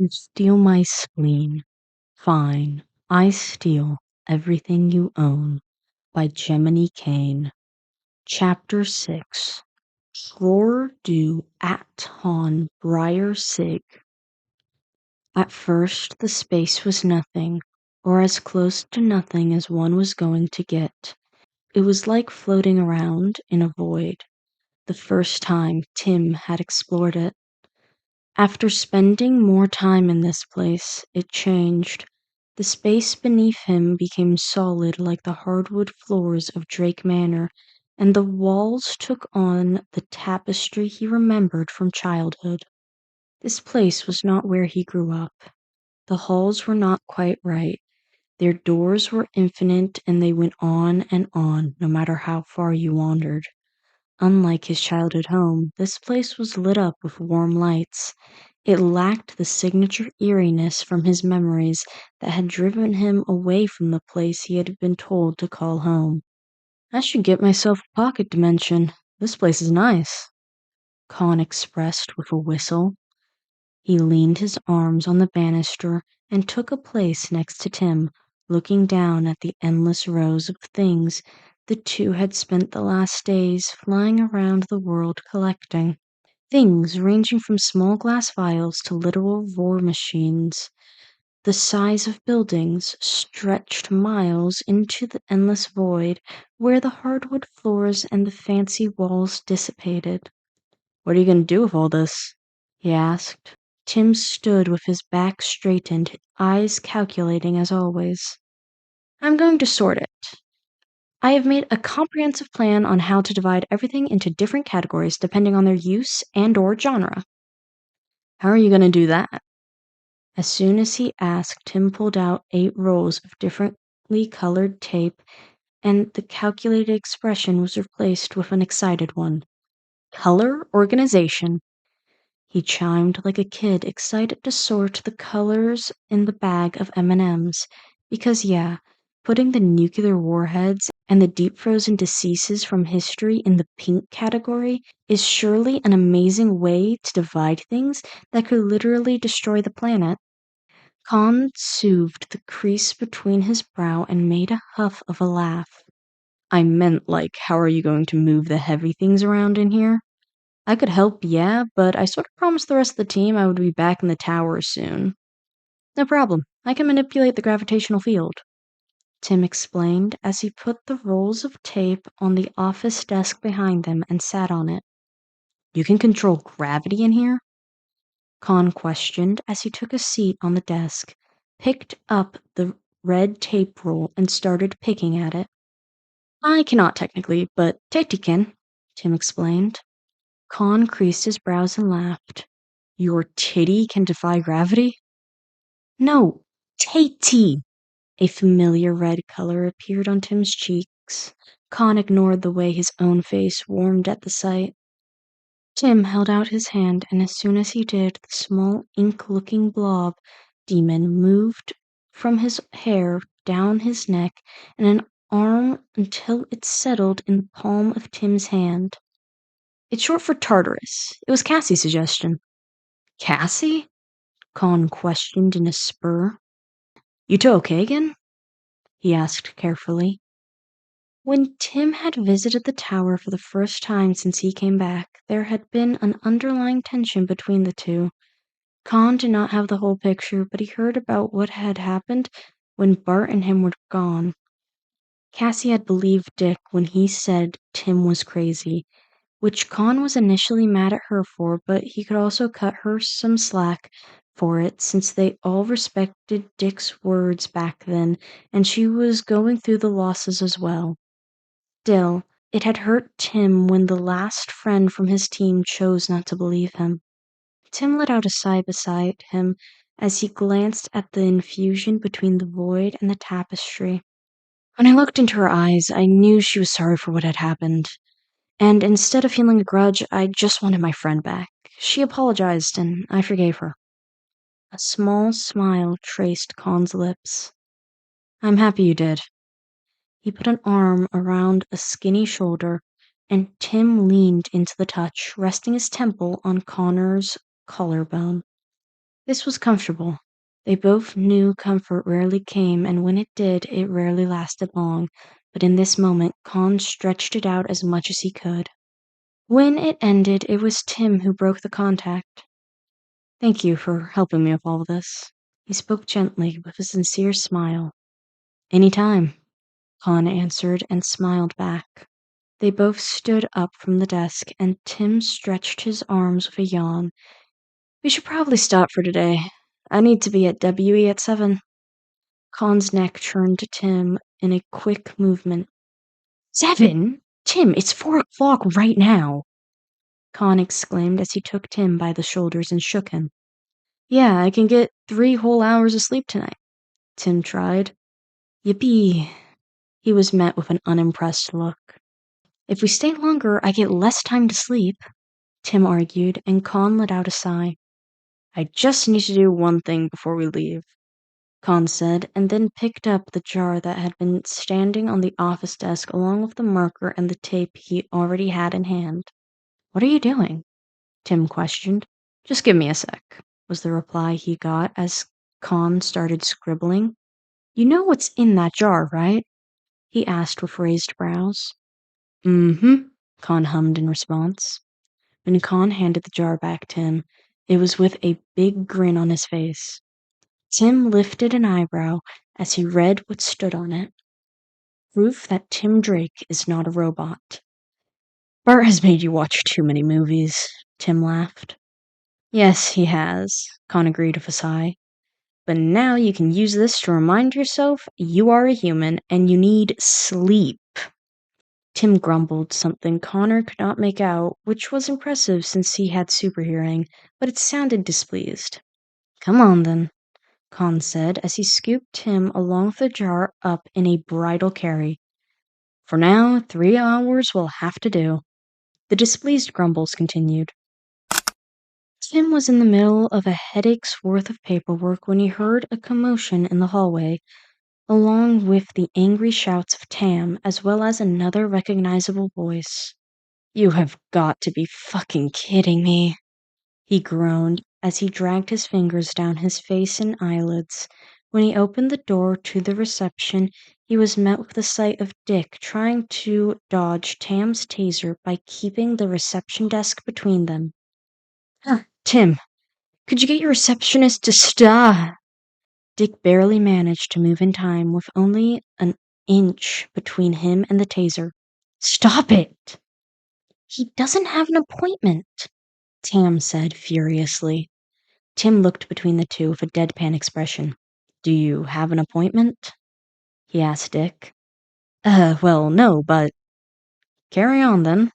You steal my spleen. Fine, I steal everything you own. By Geminycain. Chapter 6. Dror du Aton Briar Sig. At first, the space was nothing, or as close to nothing as one was going to get. It was like floating around in a void, the first time Tim had explored it. After spending more time in this place, it changed. The space beneath him became solid like the hardwood floors of Drake Manor, and the walls took on the tapestry he remembered from childhood. This place was not where he grew up. The halls were not quite right. Their doors were infinite and they went on, no matter how far you wandered. Unlike his childhood home, this place was lit up with warm lights. It lacked the signature eeriness from his memories that had driven him away from the place he had been told to call home. I should get myself a pocket dimension. This place is nice, Con expressed with a whistle. He leaned his arms on the banister and took a place next to Tim, looking down at the endless rows of things the two had spent the last days flying around the world collecting. Things ranging from small glass vials to literal war machines. The size of buildings stretched miles into the endless void where the hardwood floors and the fancy walls dissipated. "What are you going to do with all this?" he asked. Tim stood with his back straightened, eyes calculating as always. "I'm going to sort it. I have made a comprehensive plan on how to divide everything into different categories depending on their use and/or genre." "How are you going to do that?" As soon as he asked, Tim pulled out 8 rolls of differently colored tape, and the calculated expression was replaced with an excited one. "Color organization." He chimed like a kid excited to sort the colors in the bag of M&Ms. Because yeah, putting the nuclear warheads and the deep frozen deceases from history in the pink category is surely an amazing way to divide things that could literally destroy the planet. Con soothed the crease between his brow and made a huff of a laugh. "I meant, like, how are you going to move the heavy things around in here? I could help, yeah, but I sort of promised the rest of the team I would be back in the tower soon." "No problem. I can manipulate the gravitational field," Tim explained as he put the rolls of tape on the office desk behind them and sat on it. "You can control gravity in here?" Con questioned as he took a seat on the desk, picked up the red tape roll, and started picking at it. "I cannot technically, but Tati can," Tim explained. Con creased his brows and laughed. "Your titty can defy gravity?" "No, Tati!" A familiar red color appeared on Tim's cheeks. Con ignored the way his own face warmed at the sight. Tim held out his hand, and as soon as he did, the small ink-looking blob demon moved from his hair down his neck and an arm until it settled in the palm of Tim's hand. "It's short for Tartarus. It was Cassie's suggestion." "Cassie?" Con questioned in a spur. "You two okay again?" he asked carefully. When Tim had visited the tower for the first time since he came back, there had been an underlying tension between the two. Con did not have the whole picture, but he heard about what had happened when Bart and him were gone. Cassie had believed Dick when he said Tim was crazy, which Con was initially mad at her for, but he could also cut her some slack for it since they all respected Dick's words back then, and she was going through the losses as well. Still, it had hurt Tim when the last friend from his team chose not to believe him. Tim let out a sigh beside him as he glanced at the infusion between the void and the tapestry. When I looked into her eyes, I knew she was sorry for what had happened. And instead of feeling a grudge, I just wanted my friend back. She apologized, and I forgave her. A small smile traced Con's lips. "I'm happy you did." He put an arm around a skinny shoulder, and Tim leaned into the touch, resting his temple on Connor's collarbone. This was comfortable. They both knew comfort rarely came, and when it did, it rarely lasted long, but in this moment, Con stretched it out as much as he could. When it ended, it was Tim who broke the contact. "Thank you for helping me with all of this." He spoke gently, with a sincere smile. "Any time," Con answered and smiled back. They both stood up from the desk, and Tim stretched his arms with a yawn. "We should probably stop for today. I need to be at WE at 7. Con's neck turned to Tim in a quick movement. 7? Tim, it's 4 o'clock right now!" Con exclaimed as he took Tim by the shoulders and shook him. "Yeah, I can get 3 whole hours of sleep tonight," Tim tried. "Yippee." He was met with an unimpressed look. "If we stay longer, I get less time to sleep," Tim argued, and Con let out a sigh. "I just need to do one thing before we leave," Con said, and then picked up the jar that had been standing on the office desk along with the marker and the tape he already had in hand. "What are you doing?" Tim questioned. "Just give me a sec," was the reply he got as Con started scribbling. "You know what's in that jar, right?" he asked with raised brows. "Mm-hmm," Con hummed in response. When Con handed the jar back to him, it was with a big grin on his face. Tim lifted an eyebrow as he read what stood on it. "Proof that Tim Drake is not a robot." "Bart has made you watch too many movies," Tim laughed. "Yes, he has," Con agreed with a sigh. "But now you can use this to remind yourself you are a human and you need sleep." Tim grumbled something Connor could not make out, which was impressive since he had super hearing, but it sounded displeased. "Come on, then," Con said as he scooped Tim along with the jar up in a bridal carry. "For now, 3 hours will have to do." The displeased grumbles continued. Tim was in the middle of a headache's worth of paperwork when he heard a commotion in the hallway, along with the angry shouts of Tam, as well as another recognizable voice. "You have got to be fucking kidding me," he groaned as he dragged his fingers down his face and eyelids. When he opened the door to the reception, he was met with the sight of Dick trying to dodge Tam's taser by keeping the reception desk between them. "Tim, could you get your receptionist to stop?" Dick barely managed to move in time with only an inch between him and the taser. "Stop it!" "He doesn't have an appointment," Tam said furiously. Tim looked between the two with a deadpan expression. "Do you have an appointment?" he asked Dick. Well, no, but—" "Carry on, then,"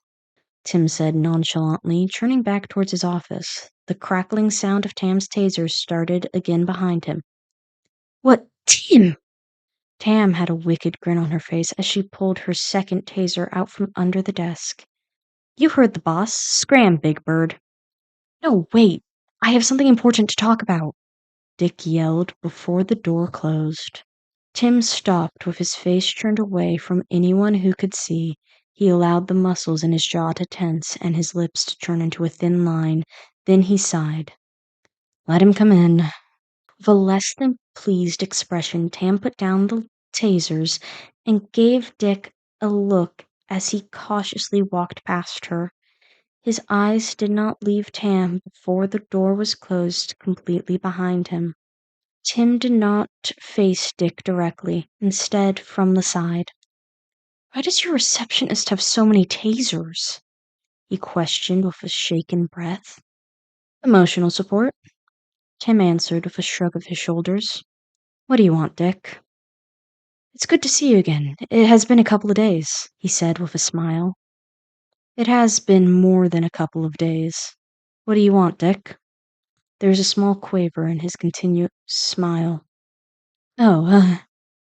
Tim said nonchalantly, turning back towards his office. The crackling sound of Tam's taser started again behind him. "What, Tim?" Tam had a wicked grin on her face as she pulled her second taser out from under the desk. "You heard the boss. Scram, Big Bird." "No, wait. I have something important to talk about," Dick yelled before the door closed. Tim stopped with his face turned away from anyone who could see. He allowed the muscles in his jaw to tense and his lips to turn into a thin line. Then he sighed. "Let him come in." With a less than pleased expression, Tam put down the tasers and gave Dick a look as he cautiously walked past her. His eyes did not leave Tam before the door was closed completely behind him. Tim did not face Dick directly, instead from the side. "Why does your receptionist have so many tasers?" he questioned with a shaken breath. "Emotional support," Tim answered with a shrug of his shoulders. "What do you want, Dick?" "It's good to see you again. It has been a couple of days," he said with a smile. "It has been more than a couple of days. What do you want, Dick?" There was a small quaver in his continued smile. "Oh,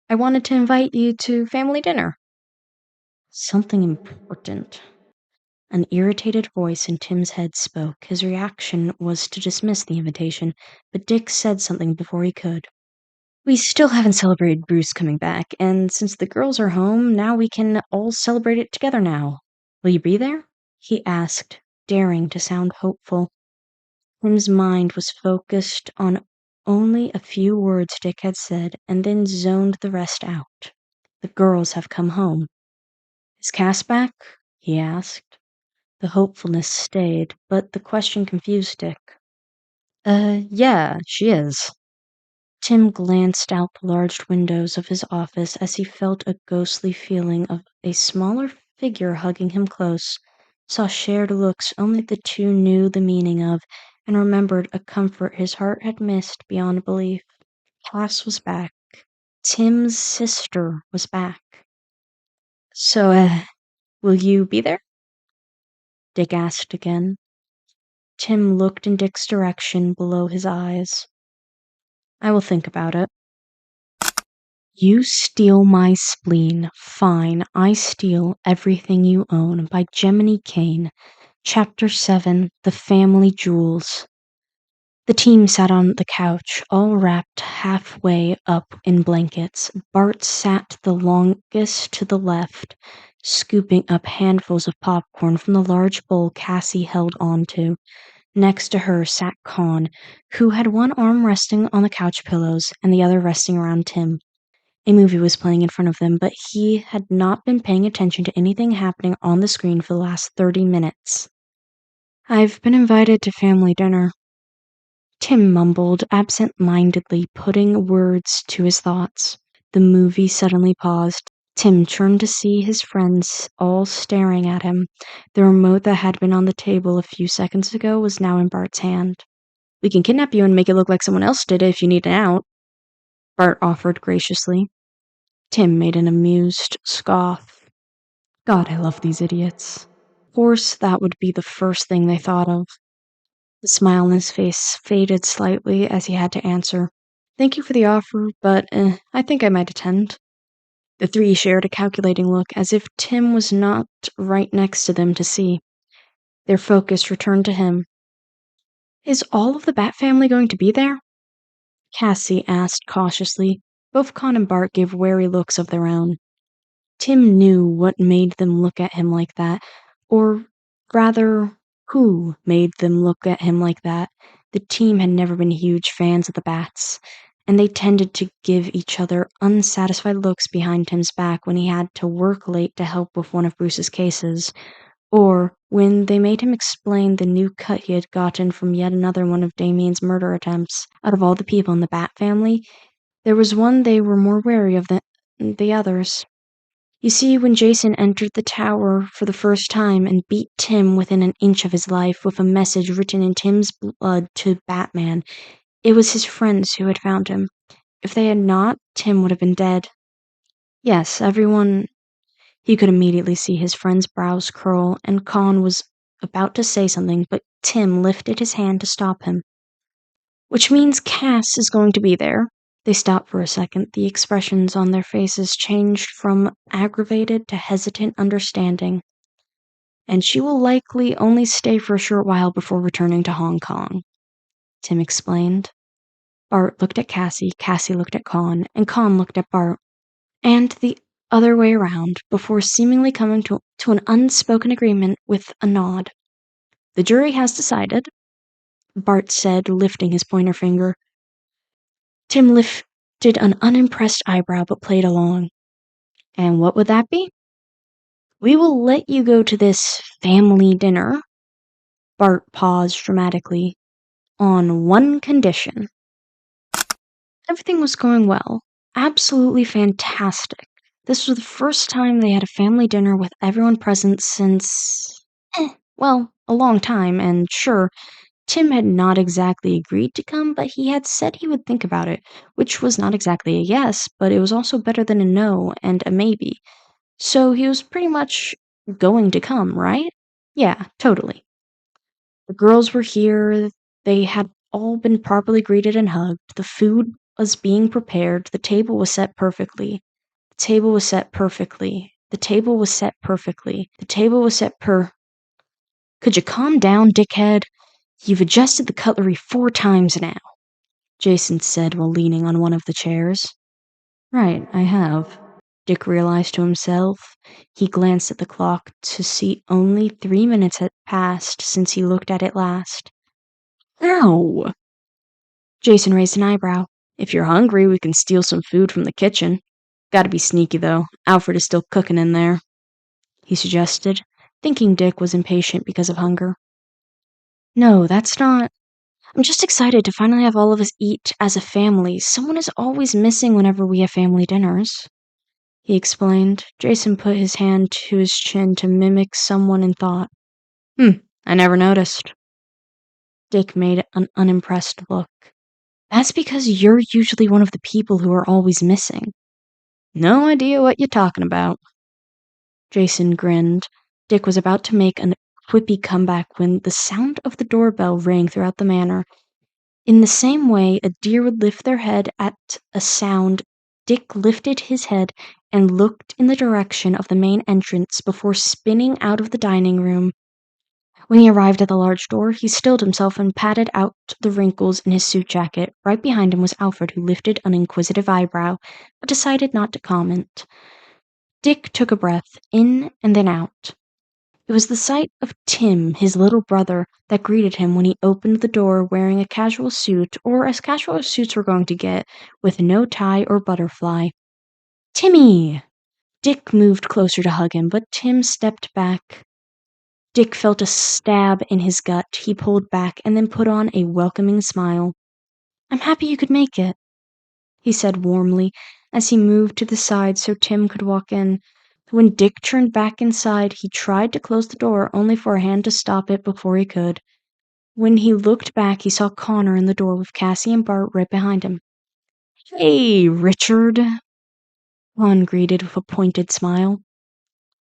I wanted to invite you to family dinner." "Something important." An irritated voice in Tim's head spoke. His reaction was to dismiss the invitation, but Dick said something before he could. "We still haven't celebrated Bruce coming back, and since the girls are home, now we can all celebrate it together now. Will you be there?" he asked, daring to sound hopeful. Tim's mind was focused on only a few words Dick had said and then zoned the rest out. The girls have come home. Is Cass back? He asked. The hopefulness stayed, but the question confused Dick. Yeah, she is. Tim glanced out the large windows of his office as he felt a ghostly feeling of a smaller figure hugging him close, saw shared looks only the two knew the meaning of, and remembered a comfort his heart had missed beyond belief. Cass was back. Tim's sister was back. So, will you be there? Dick asked again. Tim looked in Dick's direction below his eyes. I will think about it. You steal my spleen. Fine, I steal everything you own by Geminycain. Chapter 7 The Family Jewels. The team sat on the couch, all wrapped halfway up in blankets. Bart sat the longest to the left, scooping up handfuls of popcorn from the large bowl Cassie held onto. Next to her sat Con, who had one arm resting on the couch pillows and the other resting around Tim. A movie was playing in front of them, but he had not been paying attention to anything happening on the screen for the last 30 minutes. I've been invited to family dinner. Tim mumbled, absent-mindedly putting words to his thoughts. The movie suddenly paused. Tim turned to see his friends all staring at him. The remote that had been on the table a few seconds ago was now in Bart's hand. We can kidnap you and make it look like someone else did it if you need an out, Bart offered graciously. Tim made an amused scoff. God, I love these idiots. Of course, that would be the first thing they thought of. The smile on his face faded slightly as he had to answer. Thank you for the offer, but I think I might attend. The three shared a calculating look, as if Tim was not right next to them to see. Their focus returned to him. Is all of the Bat family going to be there? Cassie asked cautiously. Both Con and Bart gave wary looks of their own. Tim knew what made them look at him like that, or rather, who made them look at him like that. The team had never been huge fans of the Bats, and they tended to give each other unsatisfied looks behind Tim's back when he had to work late to help with one of Bruce's cases, or when they made him explain the new cut he had gotten from yet another one of Damien's murder attempts. Out of all the people in the Bat family, there was one they were more wary of than the others. You see, when Jason entered the tower for the first time and beat Tim within an inch of his life with a message written in Tim's blood to Batman, it was his friends who had found him. If they had not, Tim would have been dead. Yes, everyone. He could immediately see his friend's brows curl, and Con was about to say something, but Tim lifted his hand to stop him. Which means Cass is going to be there. They stopped for a second. The expressions on their faces changed from aggravated to hesitant understanding. And she will likely only stay for a short while before returning to Hong Kong, Tim explained. Bart looked at Cassie looked at Con, and Con looked at Bart. And the other way around, before seemingly coming to an unspoken agreement with a nod. The jury has decided, Bart said, lifting his pointer finger. Tim lifted an unimpressed eyebrow but played along. And what would that be? We will let you go to this family dinner. Bart paused dramatically. On one condition. Everything was going well. Absolutely fantastic. This was the first time they had a family dinner with everyone present since, well, a long time, and sure, Tim had not exactly agreed to come, but he had said he would think about it, which was not exactly a yes, but it was also better than a no and a maybe. So he was pretty much going to come, right? Yeah, totally. The girls were here, they had all been properly greeted and hugged, the food was being prepared, the table was set perfectly. The table was set perfectly. The table was set perfectly. The table was set Could you calm down, dickhead? You've adjusted the cutlery 4 times now, Jason said while leaning on one of the chairs. Right, I have, Dick realized to himself. He glanced at the clock to see only 3 minutes had passed since he looked at it last. Ow! Jason raised an eyebrow. If you're hungry, we can steal some food from the kitchen. Gotta be sneaky, though. Alfred is still cooking in there, he suggested, thinking Dick was impatient because of hunger. No, that's not. I'm just excited to finally have all of us eat as a family. Someone is always missing whenever we have family dinners, he explained. Jason put his hand to his chin to mimic someone in thought. I never noticed. Dick made an unimpressed look. That's because you're usually one of the people who are always missing. No idea what you're talking about. Jason grinned. Dick was about to make a quippy comeback when the sound of the doorbell rang throughout the manor. In the same way a deer would lift their head at a sound, Dick lifted his head and looked in the direction of the main entrance before spinning out of the dining room. When he arrived at the large door, he stilled himself and patted out the wrinkles in his suit jacket. Right behind him was Alfred, who lifted an inquisitive eyebrow, but decided not to comment. Dick took a breath, in and then out. It was the sight of Tim, his little brother, that greeted him when he opened the door wearing a casual suit, or as casual as suits were going to get, with no tie or butterfly. Timmy! Dick moved closer to hug him, but Tim stepped back. Dick felt a stab in his gut. He pulled back and then put on a welcoming smile. I'm happy you could make it, he said warmly as he moved to the side so Tim could walk in. When Dick turned back inside, he tried to close the door, only for a hand to stop it before he could. When he looked back, he saw Connor in the door with Cassie and Bart right behind him. Hey, Richard, Ron greeted with a pointed smile.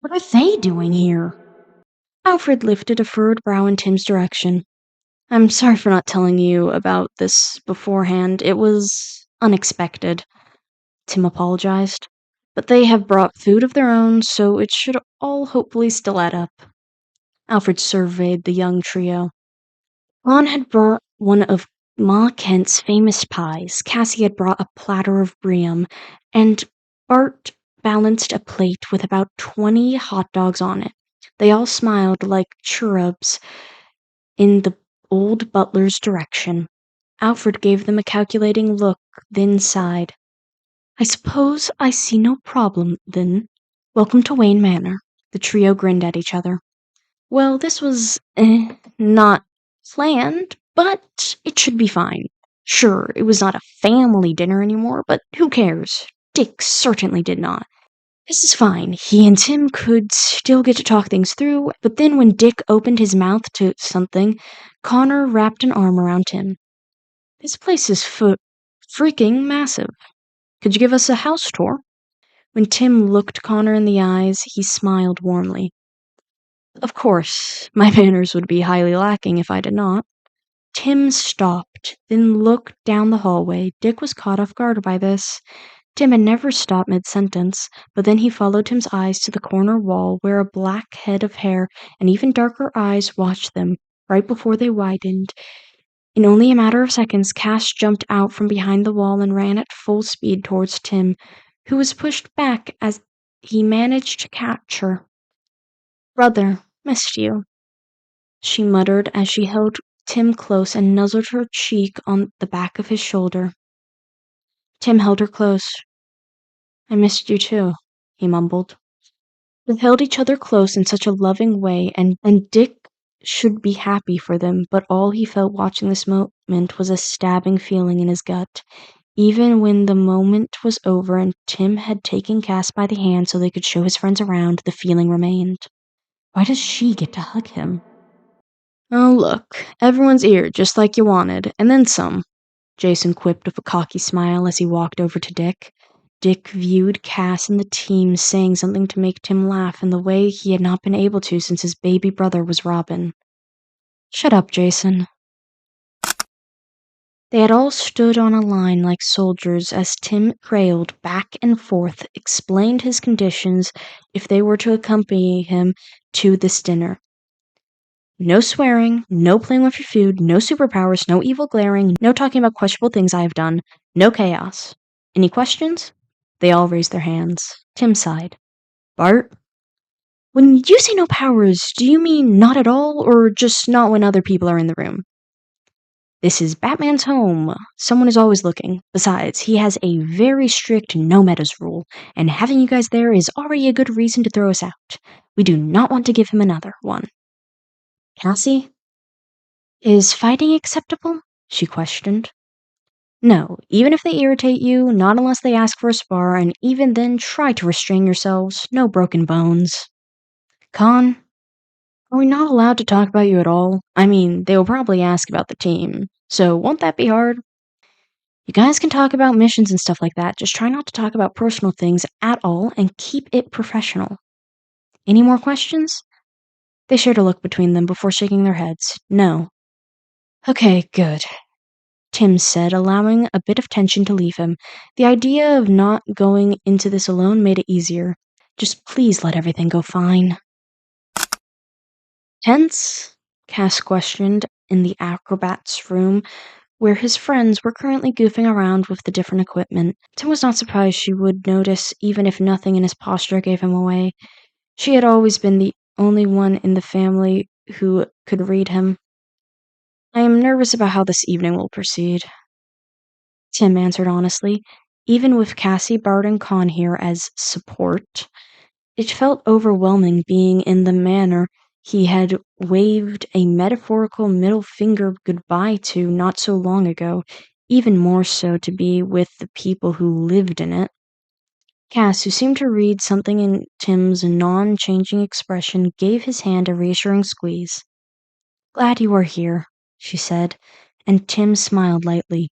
What are they doing here? Alfred lifted a furrowed brow in Tim's direction. I'm sorry for not telling you about this beforehand. It was unexpected, Tim apologized. But they have brought food of their own, so it should all hopefully still add up. Alfred surveyed the young trio. Ron had brought one of Ma Kent's famous pies, Cassie had brought a platter of Briam, and Bart balanced a plate with about 20 hot dogs on it. They all smiled like cherubs in the old butler's direction. Alfred gave them a calculating look, then sighed. I suppose I see no problem, then. Welcome to Wayne Manor. The trio grinned at each other. Well, this was, not planned, but it should be fine. Sure, it was not a family dinner anymore, but who cares? Dick certainly did not. This is fine. He and Tim could still get to talk things through, but then when Dick opened his mouth to something, Connor wrapped an arm around him. This place is freaking massive. Could you give us a house tour? When Tim looked Connor in the eyes, he smiled warmly. Of course, my manners would be highly lacking if I did not. Tim stopped, then looked down the hallway. Dick was caught off guard by this. Tim had never stopped mid-sentence, but then he followed Tim's eyes to the corner wall where a black head of hair and even darker eyes watched them, right before they widened. In only a matter of seconds, Cass jumped out from behind the wall and ran at full speed towards Tim, who was pushed back as he managed to catch her. Brother, missed you, she muttered as she held Tim close and nuzzled her cheek on the back of his shoulder. Tim held her close. I missed you too, he mumbled. They held each other close in such a loving way, and Dick should be happy for them, but all he felt watching this moment was a stabbing feeling in his gut. Even when the moment was over and Tim had taken Cass by the hand so they could show his friends around, the feeling remained. Why does she get to hug him? Oh, look, everyone's ear, just like you wanted, and then some, Jason quipped with a cocky smile as he walked over to Dick. Dick viewed Cass and the team saying something to make Tim laugh in the way he had not been able to since his baby brother was Robin. Shut up, Jason. They had all stood on a line like soldiers as Tim trailed back and forth, explained his conditions if they were to accompany him to this dinner. No swearing, no playing with your food, no superpowers, no evil glaring, no talking about questionable things I have done, no chaos. Any questions? They all raised their hands. Tim sighed. Bart? When you say no powers, do you mean not at all, or just not when other people are in the room? This is Batman's home. Someone is always looking. Besides, he has a very strict no metas rule, and having you guys there is already a good reason to throw us out. We do not want to give him another one. Cassie? Is fighting acceptable? She questioned. No, even if they irritate you, not unless they ask for a spar, and even then try to restrain yourselves. No broken bones. Con, are we not allowed to talk about you at all? I mean, they will probably ask about the team, so won't that be hard? You guys can talk about missions and stuff like that, just try not to talk about personal things at all and keep it professional. Any more questions? They shared a look between them before shaking their heads. No. Okay, good, Tim said, allowing a bit of tension to leave him. The idea of not going into this alone made it easier. Just please let everything go fine. Tense? Cass questioned in the acrobat's room, where his friends were currently goofing around with the different equipment. Tim was not surprised she would notice, even if nothing in his posture gave him away. She had always been the only one in the family who could read him. I am nervous about how this evening will proceed, Tim answered honestly. Even with Cassie, Bart, and Con here as support, it felt overwhelming being in the manor he had waved a metaphorical middle finger goodbye to not so long ago, even more so to be with the people who lived in it. Cass, who seemed to read something in Tim's non-changing expression, gave his hand a reassuring squeeze. Glad you are here, she said, and Tim smiled lightly.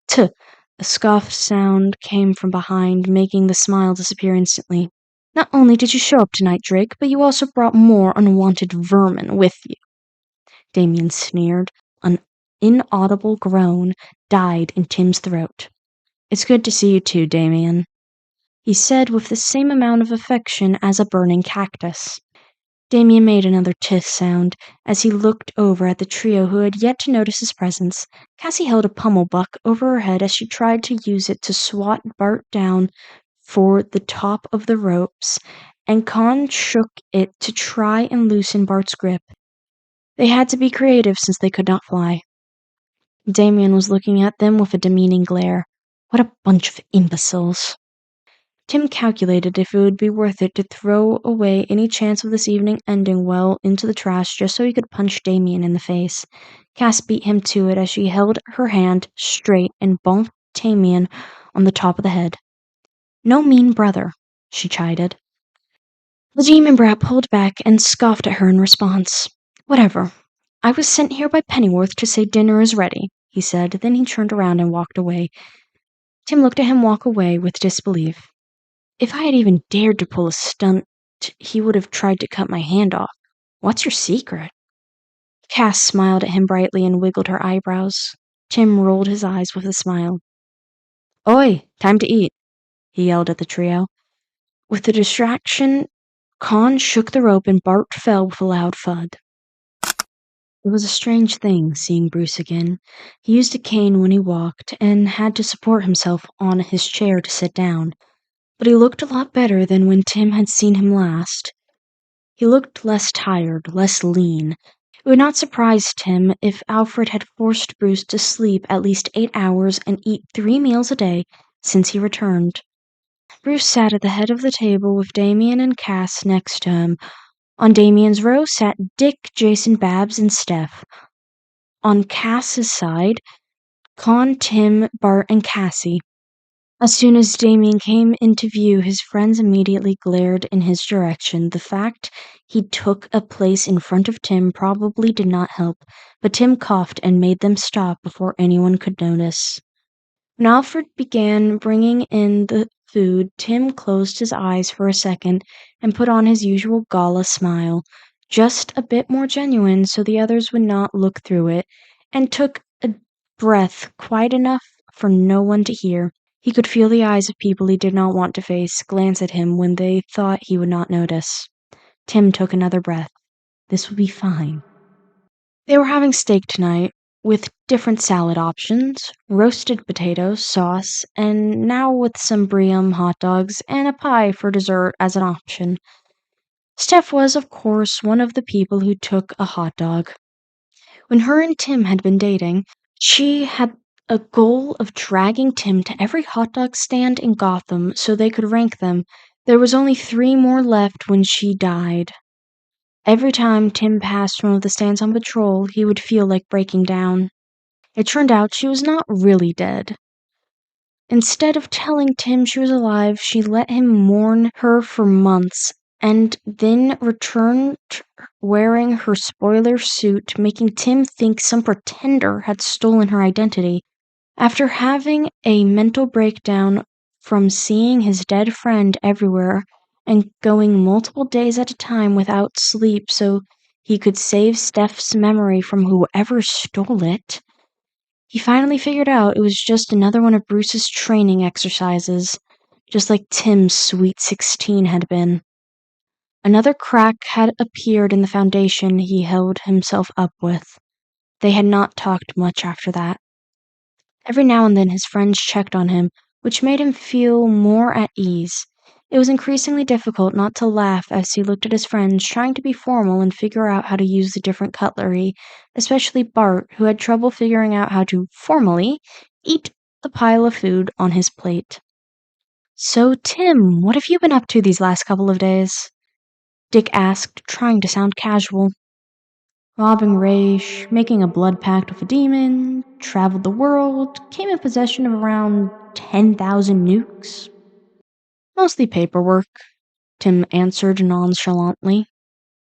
Tuh! A scoffed sound came from behind, making the smile disappear instantly. Not only did you show up tonight, Drake, but you also brought more unwanted vermin with you. Damien sneered. An inaudible groan died in Tim's throat. It's good to see you too, Damien, he said with the same amount of affection as a burning cactus. Damien made another tiff sound as he looked over at the trio who had yet to notice his presence. Cassie held a pummel buck over her head as she tried to use it to swat Bart down for the top of the ropes, and Con shook it to try and loosen Bart's grip. They had to be creative since they could not fly. Damien was looking at them with a demeaning glare. What a bunch of imbeciles. Tim calculated if it would be worth it to throw away any chance of this evening ending well into the trash just so he could punch Damien in the face. Cass beat him to it as she held her hand straight and bonked Damien on the top of the head. No mean brother, she chided. The demon brat pulled back and scoffed at her in response. Whatever. I was sent here by Pennyworth to say dinner is ready, he said. Then he turned around and walked away. Tim looked at him walk away with disbelief. If I had even dared to pull a stunt, he would have tried to cut my hand off. What's your secret? Cass smiled at him brightly and wiggled her eyebrows. Tim rolled his eyes with a smile. Oi, time to eat, he yelled at the trio. With the distraction, Con shook the rope and Bart fell with a loud thud. It was a strange thing seeing Bruce again. He used a cane when he walked and had to support himself on his chair to sit down. But he looked a lot better than when Tim had seen him last. He looked less tired, less lean. It would not surprise Tim if Alfred had forced Bruce to sleep at least 8 hours and eat 3 meals a day since he returned. Bruce sat at the head of the table with Damien and Cass next to him. On Damien's row sat Dick, Jason, Babs, and Steph. On Cass's side, Con, Tim, Bart, and Cassie. As soon as Damien came into view, his friends immediately glared in his direction. The fact he took a place in front of Tim probably did not help, but Tim coughed and made them stop before anyone could notice. When Alfred began bringing in the food, Tim closed his eyes for a second and put on his usual gala smile, just a bit more genuine so the others would not look through it, and took a breath quiet enough for no one to hear. He could feel the eyes of people he did not want to face glance at him when they thought he would not notice. Tim took another breath. This would be fine. They were having steak tonight, with different salad options, roasted potatoes, sauce, and now with some Briam hot dogs and a pie for dessert as an option. Steph was, of course, one of the people who took a hot dog. When her and Tim had been dating, She had a goal of dragging Tim to every hot dog stand in Gotham so they could rank them. There was only 3 more left when she died. Every time Tim passed one of the stands on patrol, he would feel like breaking down. It turned out she was not really dead. Instead of telling Tim she was alive, she let him mourn her for months, and then returned wearing her spoiler suit, making Tim think some pretender had stolen her identity. After having a mental breakdown from seeing his dead friend everywhere and going multiple days at a time without sleep so he could save Steph's memory from whoever stole it, he finally figured out it was just another one of Bruce's training exercises, just like Tim's Sweet 16 had been. Another crack had appeared in the foundation he held himself up with. They had not talked much after that. Every now and then his friends checked on him, which made him feel more at ease. It was increasingly difficult not to laugh as he looked at his friends trying to be formal and figure out how to use the different cutlery, especially Bart, who had trouble figuring out how to formally eat the pile of food on his plate. "So, Tim, what have you been up to these last couple of days?" Dick asked, trying to sound casual. "Robbing Raish, making a blood pact with a demon, traveled the world, came in possession of around 10,000 nukes." "Mostly paperwork," Tim answered nonchalantly.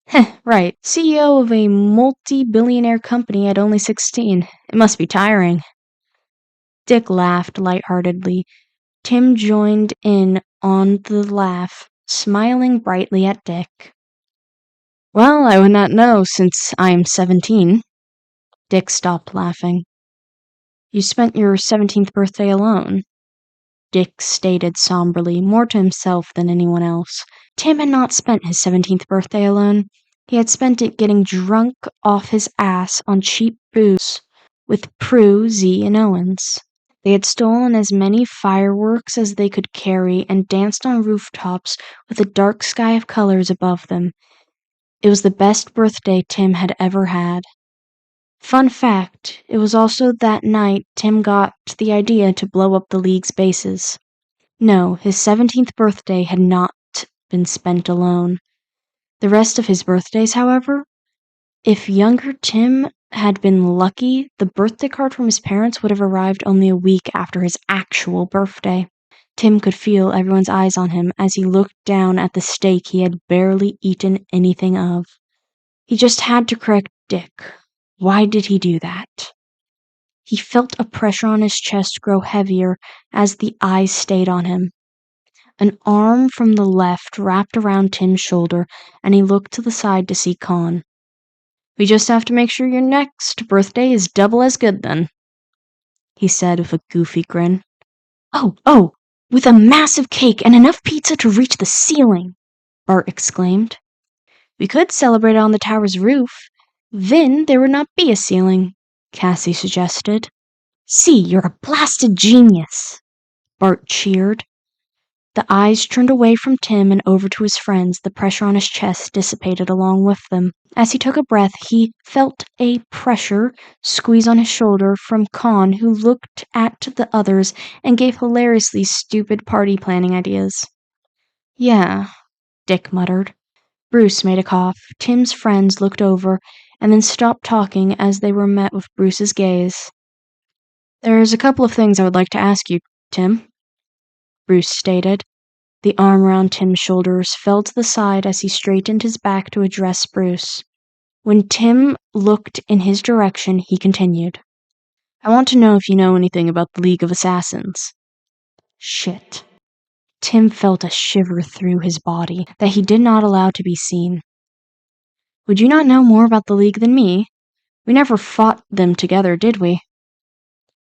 "Heh, right. CEO of a multi-billionaire company at only 16. It must be tiring." Dick laughed lightheartedly. Tim joined in on the laugh, smiling brightly at Dick. "Well, I would not know since I am 17. Dick stopped laughing. "You spent your 17th birthday alone," Dick stated somberly, more to himself than anyone else. Tim had not spent his 17th birthday alone. He had spent it getting drunk off his ass on cheap booze with Prue, Z, and Owens. They had stolen as many fireworks as they could carry and danced on rooftops with a dark sky of colors above them. It was the best birthday Tim had ever had. Fun fact, it was also that night Tim got the idea to blow up the League's bases. No, his 17th birthday had not been spent alone. The rest of his birthdays, however, if younger Tim had been lucky, the birthday card from his parents would have arrived only a week after his actual birthday. Tim could feel everyone's eyes on him as he looked down at the steak he had barely eaten anything of. He just had to correct Dick. Why did he do that? He felt a pressure on his chest grow heavier as the eyes stayed on him. An arm from the left wrapped around Tim's shoulder, and he looked to the side to see Con. "We just have to make sure your next birthday is double as good then," he said with a goofy grin. Oh, with a massive cake and enough pizza to reach the ceiling," Bart exclaimed. "We could celebrate on the tower's roof. Then there would not be a ceiling," Cassie suggested. "See, you're a blasted genius," Bart cheered. The eyes turned away from Tim and over to his friends. The pressure on his chest dissipated along with them. As he took a breath, he felt a pressure squeeze on his shoulder from Con, who looked at the others and gave hilariously stupid party planning ideas. "Yeah," Dick muttered. Bruce made a cough. Tim's friends looked over and then stopped talking as they were met with Bruce's gaze. "There's a couple of things I would like to ask you, Tim," Bruce stated. The arm around Tim's shoulders fell to the side as he straightened his back to address Bruce. When Tim looked in his direction, he continued. "I want to know if you know anything about the League of Assassins." Shit. Tim felt a shiver through his body that he did not allow to be seen. "Would you not know more about the League than me? We never fought them together, did we?"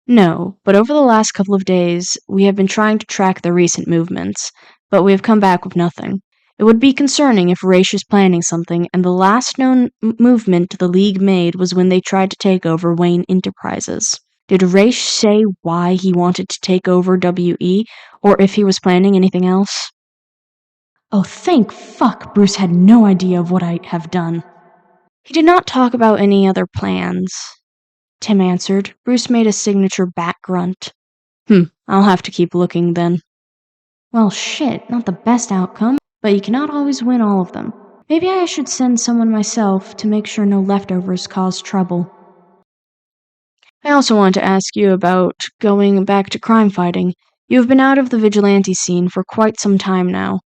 "No, but over the last couple of days, we have been trying to track their recent movements, but we have come back with nothing. It would be concerning if Raish is planning something, and the last known movement the League made was when they tried to take over Wayne Enterprises. Did Raish say why he wanted to take over WE, or if he was planning anything else?" Oh, thank fuck Bruce had no idea of what I have done. "He did not talk about any other plans," Tim answered. Bruce made a signature bat grunt. I'll have to keep looking then. Well, shit, not the best outcome, but you cannot always win all of them. Maybe I should send someone myself to make sure no leftovers cause trouble. I also want to ask you about going back to crime fighting. You have been out of the vigilante scene for quite some time now.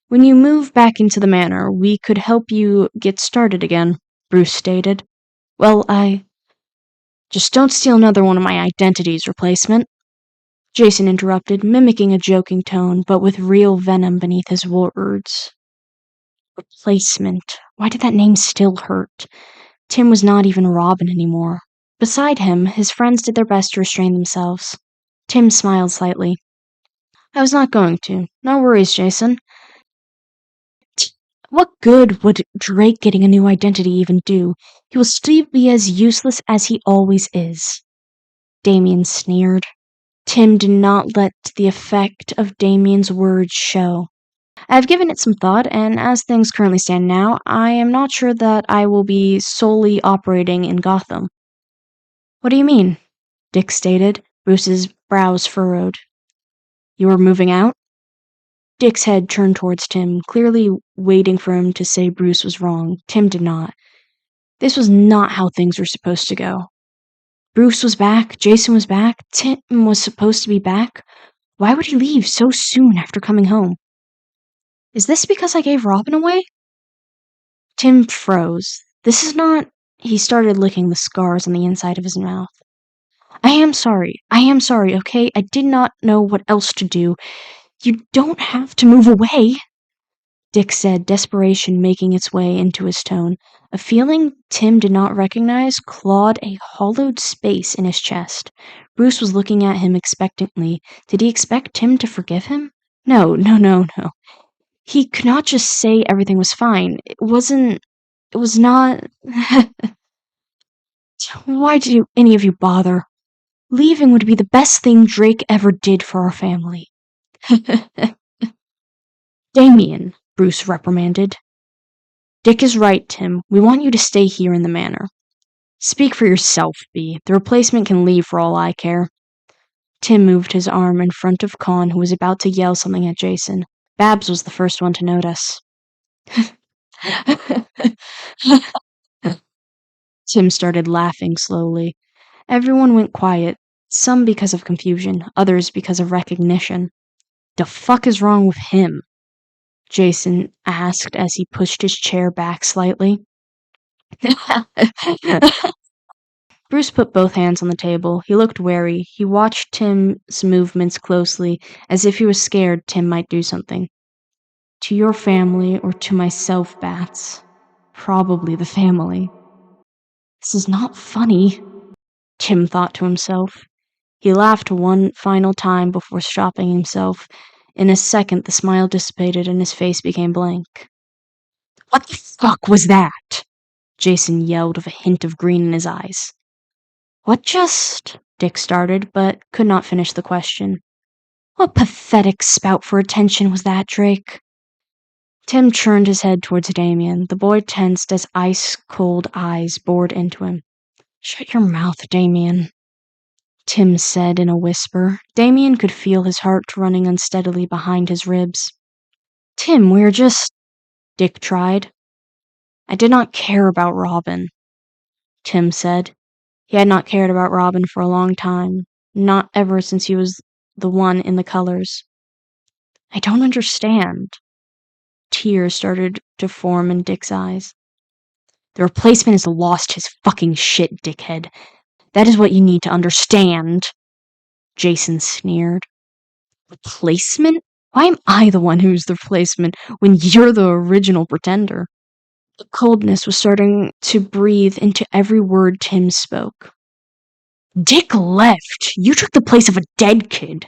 When you move back into the manor, we could help you get started again, Bruce stated. Well, just don't steal another one of my identities, replacement. Jason interrupted, mimicking a joking tone, but with real venom beneath his words. Replacement. Why did that name still hurt? Tim was not even Robin anymore. Beside him, his friends did their best to restrain themselves. Tim smiled slightly. I was not going to. No worries, Jason. What good would Drake getting a new identity even do? He will still be as useless as he always is. Damien sneered. Tim did not let the effect of Damien's words show. I have given it some thought, and as things currently stand now, I am not sure that I will be solely operating in Gotham. What do you mean? Dick stated, Bruce's brows furrowed. You are moving out? Dick's head turned towards Tim, clearly waiting for him to say Bruce was wrong. Tim did not. This was not how things were supposed to go. Bruce was back, Jason was back, Tim was supposed to be back. Why would he leave so soon after coming home? Is this because I gave Robin away? Tim froze. This is not... He started licking the scars on the inside of his mouth. I am sorry, okay? I did not know what else to do. You don't have to move away, Dick said, desperation making its way into his tone. A feeling Tim did not recognize clawed a hollowed space in his chest. Bruce was looking at him expectantly. Did he expect Tim to forgive him? No. He could not just say everything was fine. It was not... Why do any of you bother? Leaving would be the best thing Drake ever did for our family. Damien, Bruce reprimanded. Dick is right, Tim. We want you to stay here in the manor. Speak for yourself, B. The replacement can leave for all I care. Tim moved his arm in front of Con, who was about to yell something at Jason. Babs was the first one to notice. Tim started laughing slowly. Everyone went quiet, some because of confusion, others because of recognition. The fuck is wrong with him? Jason asked as he pushed his chair back slightly. Bruce put both hands on the table. He looked wary. He watched Tim's movements closely, as if he was scared Tim might do something. To your family or to myself, Bats? Probably the family. This is not funny, Tim thought to himself. He laughed one final time before stopping himself. In a second, the smile dissipated and his face became blank. What the fuck was that? Jason yelled with a hint of green in his eyes. What just? Dick started, but could not finish the question. What pathetic spout for attention was that, Drake? Tim turned his head towards Damien. The boy tensed as ice-cold eyes bored into him. Shut your mouth, Damien, Tim said in a whisper. Damien could feel his heart running unsteadily behind his ribs. Tim, we're just... Dick tried. I did not care about Robin, Tim said. He had not cared about Robin for a long time, not ever since he was the one in the colors. I don't understand. Tears started to form in Dick's eyes. The replacement has lost his fucking shit, dickhead. That is what you need to understand, Jason sneered. Replacement? Why am I the one who's the replacement when you're the original pretender? The coldness was starting to breathe into every word Tim spoke. Dick left! You took the place of a dead kid!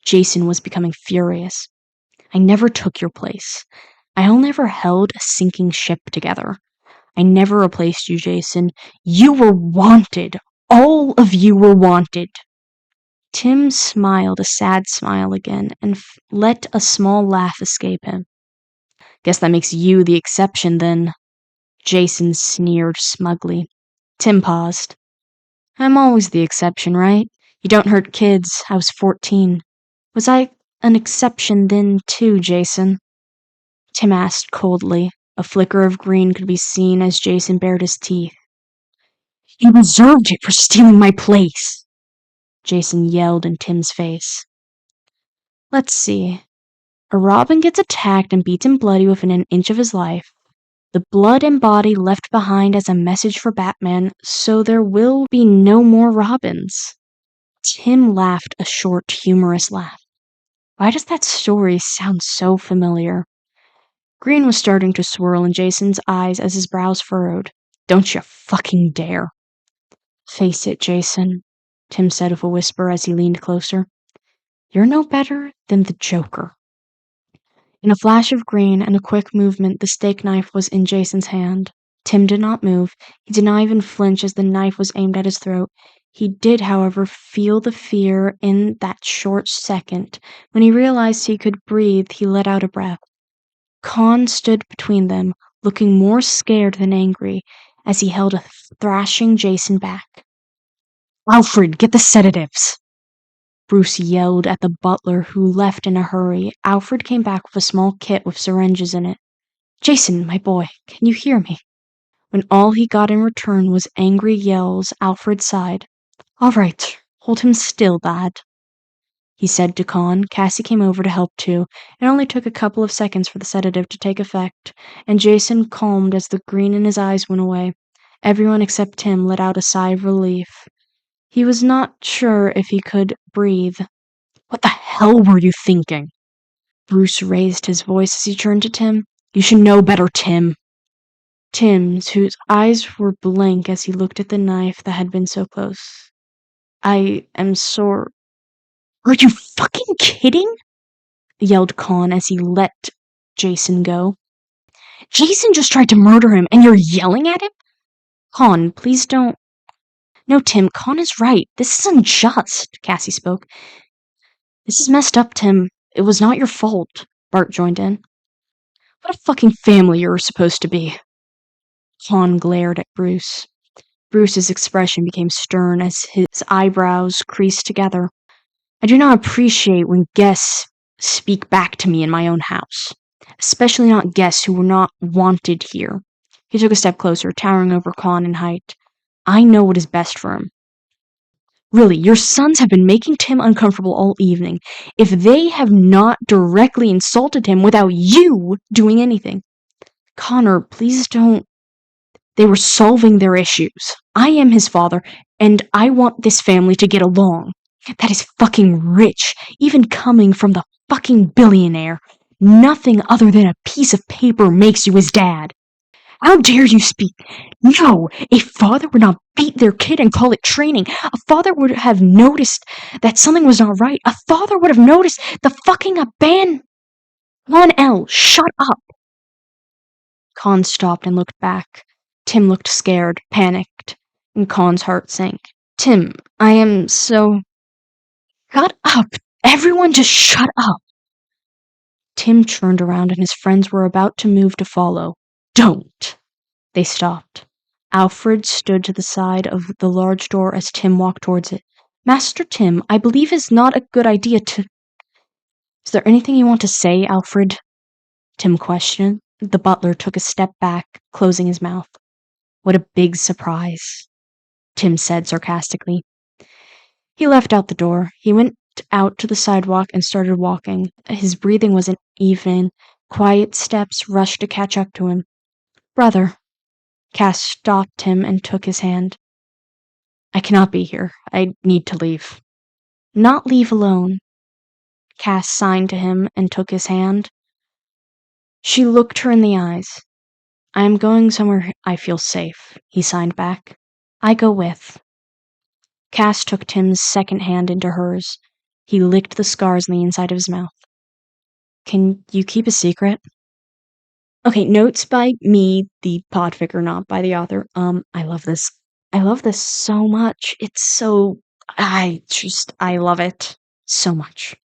Jason was becoming furious. I never took your place. I only ever held a sinking ship together. I never replaced you, Jason. You were wanted. All of you were wanted. Tim smiled a sad smile again and let a small laugh escape him. Guess that makes you the exception, then. Jason sneered smugly. Tim paused. I'm always the exception, right? You don't hurt kids. I was 14. Was I an exception then, too, Jason? Tim asked coldly. A flicker of green could be seen as Jason bared his teeth. You deserved it for stealing my place, Jason yelled in Tim's face. Let's see. A robin gets attacked and beaten bloody within an inch of his life. The blood and body left behind as a message for Batman, so there will be no more robins. Tim laughed a short, humorous laugh. Why does that story sound so familiar? Green was starting to swirl in Jason's eyes as his brows furrowed. Don't you fucking dare. Face it, Jason, Tim said with a whisper as he leaned closer. You're no better than the Joker. In a flash of green and a quick movement, the steak knife was in Jason's hand. Tim did not move. He did not even flinch as the knife was aimed at his throat. He did, however, feel the fear in that short second. When he realized he could breathe, he let out a breath. Con stood between them, looking more scared than angry, as he held a thrashing Jason back. Alfred, get the sedatives! Bruce yelled at the butler, who left in a hurry. Alfred came back with a small kit with syringes in it. Jason, my boy, can you hear me? When all he got in return was angry yells, Alfred sighed. All right, hold him still, lad, he said to Con. Cassie came over to help too. It only took a couple of seconds for the sedative to take effect, and Jason calmed as the green in his eyes went away. Everyone except Tim let out a sigh of relief. He was not sure if he could breathe. What the hell were you thinking? Bruce raised his voice as he turned to Tim. You should know better, Tim. Tim's, whose eyes were blank as he looked at the knife that had been so close. I am sore. Are you fucking kidding? Yelled Con as he let Jason go. Jason just tried to murder him and you're yelling at him? Con, please don't. No, Tim, Con is right. This is unjust, Cassie spoke. This is messed up, Tim. It was not your fault, Bart joined in. What a fucking family you're supposed to be. Con glared at Bruce. Bruce's expression became stern as his eyebrows creased together. I do not appreciate when guests speak back to me in my own house, especially not guests who were not wanted here. He took a step closer, towering over Con in height. I know what is best for him. Really, your sons have been making Tim uncomfortable all evening. If they have not directly insulted him without you doing anything. Connor, please don't. They were solving their issues. I am his father, and I want this family to get along. That is fucking rich, even coming from the fucking billionaire. Nothing other than a piece of paper makes you his dad. How dare you speak? No, a father would not beat their kid and call it training. A father would have noticed that something was not right. A father would have noticed the fucking abandon. 1L, shut up. Con stopped and looked back. Tim looked scared, panicked, and Con's heart sank. Tim, I am so... Shut up! Everyone just shut up! Tim turned around and his friends were about to move to follow. Don't! They stopped. Alfred stood to the side of the large door as Tim walked towards it. Master Tim, I believe it's not a good idea to... Is there anything you want to say, Alfred? Tim questioned. The butler took a step back, closing his mouth. What a big surprise, Tim said sarcastically. He left out the door. He went out to the sidewalk and started walking. His breathing was uneven. Quiet steps rushed to catch up to him. Brother. Cass stopped him and took his hand. I cannot be here. I need to leave. Not leave alone. Cass signed to him and took his hand. She looked her in the eyes. I am going somewhere I feel safe, he signed back. I go with. Cass took Tim's second hand into hers. He licked the scars on the inside of his mouth. Can you keep a secret? Okay, notes by me, the PODFIC, not by the author. I love this. I love this so much. It's so... I love it so much.